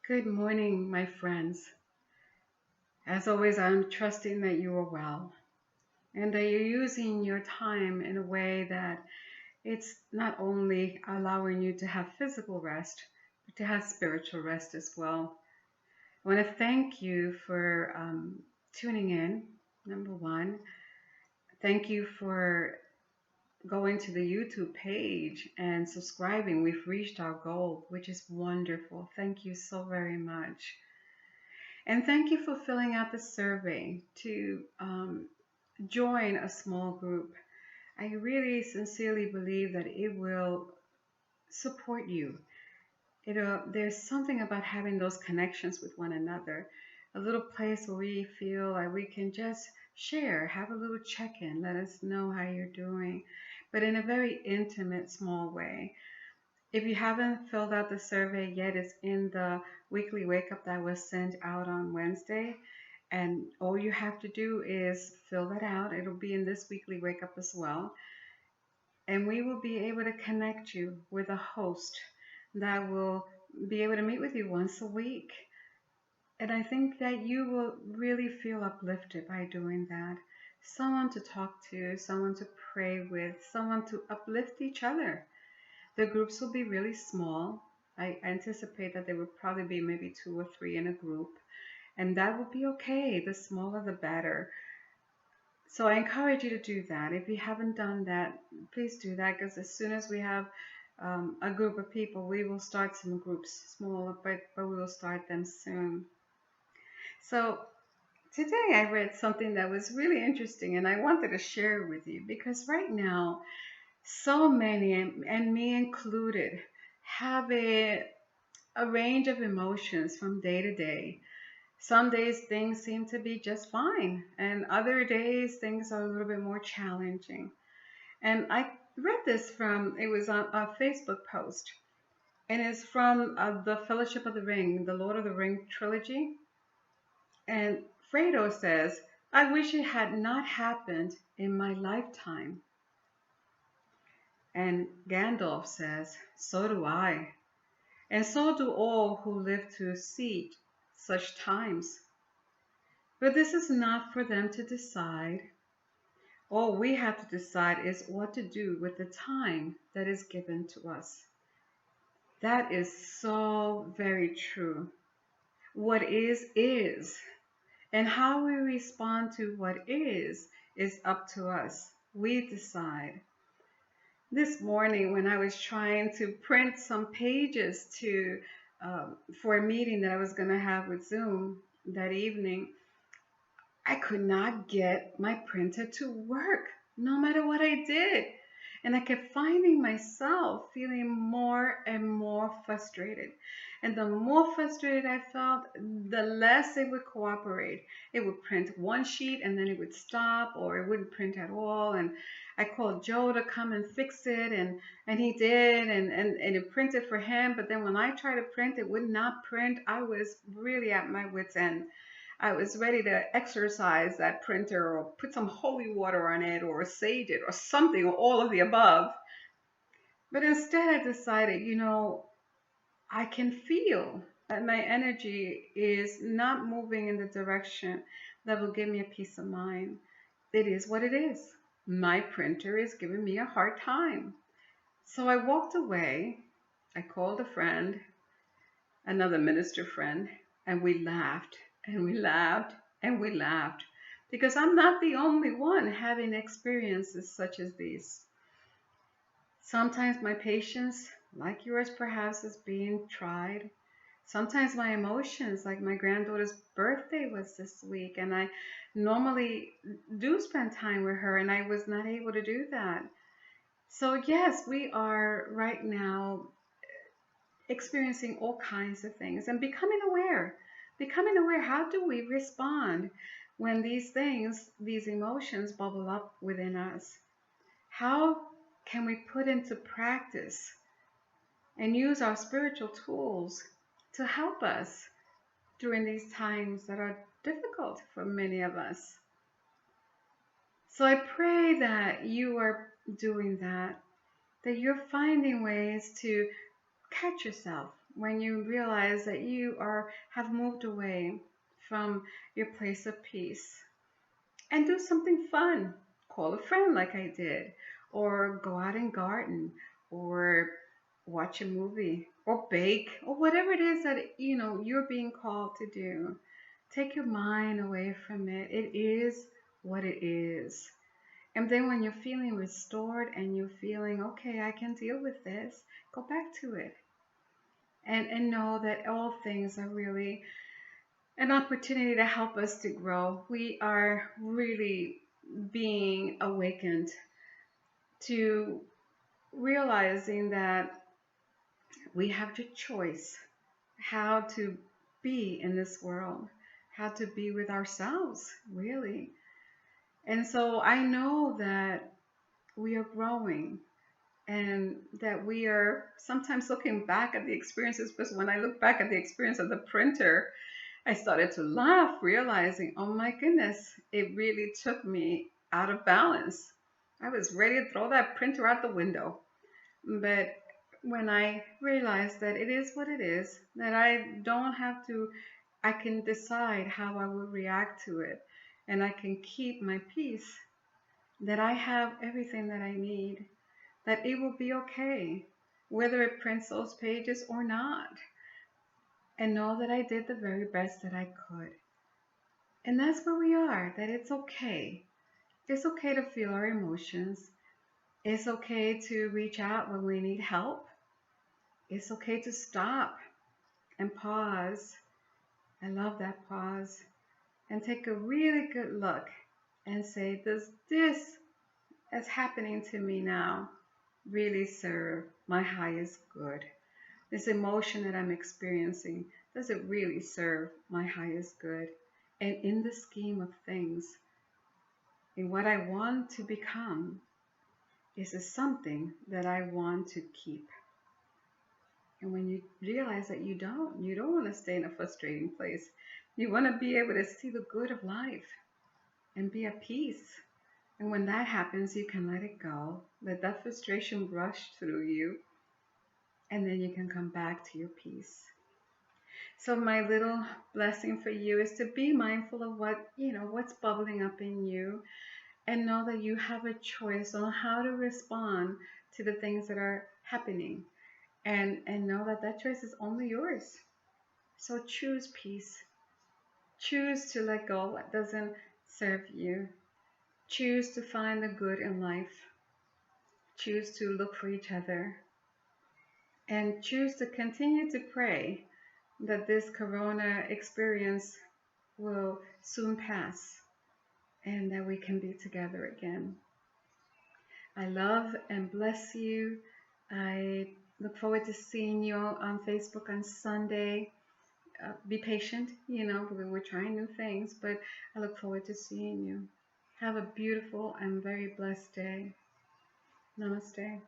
Good morning, my friends. As always, I'm trusting that you are well and that you're using your time in a way that it's not only allowing you to have physical rest, but to have spiritual rest as well. I want to thank you for tuning in, number one. Thank you for going to the YouTube page and subscribing. We've reached our goal, which is wonderful. Thank you so very much. And thank you for filling out the survey to join a small group. I really sincerely believe that it will support you. There's something about having those connections with one another, a little place where we feel like we can just share, have a little check in, let us know how you're doing, but in a very intimate, small way. If you haven't filled out the survey yet, it's in the weekly wake up that was sent out on Wednesday. And all you have to do is fill that out. It'll be in this weekly wake up as well. And we will be able to connect you with a host that will be able to meet with you once a week. And I think that you will really feel uplifted by doing that. Someone to talk to, someone to pray with, someone to uplift each other. The groups will be really small. I anticipate that there will probably be maybe two or three in a group, and that will be okay. The smaller, the better. So I encourage you to do that. If you haven't done that, please do that because as soon as we have a group of people, we will start some groups, smaller, but we will start them soon. So today I read something that was really interesting and I wanted to share with you because right now, so many, and me included, have a range of emotions from day to day. Some days things seem to be just fine, and other days things are a little bit more challenging. And I read this from, it was on a Facebook post, and it's from the Fellowship of the Ring, the Lord of the Ring trilogy. And Fredo says, I wish it had not happened in my lifetime. And Gandalf says, so do I. And so do all who live to see such times. But this is not for them to decide. All we have to decide is what to do with the time that is given to us. That is so very true. What is. And how we respond to what is up to us. We decide. This morning, when I was trying to print some pages for a meeting that I was going to have with Zoom that evening, I could not get my printer to work, no matter what I did. And I kept finding myself feeling more and more frustrated. And the more frustrated I felt, the less it would cooperate. It would print one sheet and then it would stop, or it wouldn't print at all. And I called Joe to come and fix it, and he did, and it printed for him. But then when I tried to print, it would not print. I was really at my wit's end. I was ready to exercise that printer or put some holy water on it or sage it or something, or all of the above. But instead, I decided, I can feel that my energy is not moving in the direction that will give me a peace of mind. It is what it is. My printer is giving me a hard time. So I walked away. I called a friend, another minister friend, and we laughed and we laughed and we laughed because I'm not the only one having experiences such as these. Sometimes my patience, like yours perhaps, is being tried. Sometimes my emotions, like my granddaughter's birthday was this week, and I normally do spend time with her, and I was not able to do that. So, yes, we are right now experiencing all kinds of things and becoming aware. Becoming aware, how do we respond when these things, these emotions bubble up within us? How can we put into practice and use our spiritual tools to help us during these times that are difficult for many of us? So I pray that you are doing that, that you're finding ways to catch yourself when you realize that you are have moved away from your place of peace and do something fun. Call a friend like I did, or go out and garden, or watch a movie, or bake, or whatever it is that you're being called to do. Take your mind away from it. It is what it is. And then when you're feeling restored and you're feeling, okay, I can deal with this, go back to it. And know that all things are really an opportunity to help us to grow. We are really being awakened to realizing that we have the choice how to be in this world, how to be with ourselves, really. And so I know that we are growing and that we are sometimes looking back at the experiences, because when I look back at the experience of the printer, I started to laugh, realizing, oh my goodness, it really took me out of balance. I was ready to throw that printer out the window. But when I realized that it is what it is, that I don't have to, I can decide how I will react to it, and I can keep my peace, that I have everything that I need, that it will be okay, whether it prints those pages or not, and know that I did the very best that I could. And that's where we are, that it's okay. It's okay to feel our emotions. It's okay to reach out when we need help. It's okay to stop and pause. I love that pause. And take a really good look and say, does this that's happening to me now really serve my highest good? This emotion that I'm experiencing, does it really serve my highest good? And in the scheme of things, in what I want to become, is this something that I want to keep? And when you realize that you don't want to stay in a frustrating place. You want to be able to see the good of life and be at peace. And when that happens, you can let it go, let that frustration rush through you, and then you can come back to your peace. So my little blessing for you is to be mindful of what's bubbling up in you, and know that you have a choice on how to respond to the things that are happening, and know that that choice is only yours. So choose peace. Choose to let go what doesn't serve you. Choose to find the good in life. Choose to look for each other. And choose to continue to pray that this corona experience will soon pass and that we can be together again. I love and bless you. I look forward to seeing you on Facebook on Sunday. Be patient, we're trying new things, but I look forward to seeing you. Have a beautiful and very blessed day. Namaste.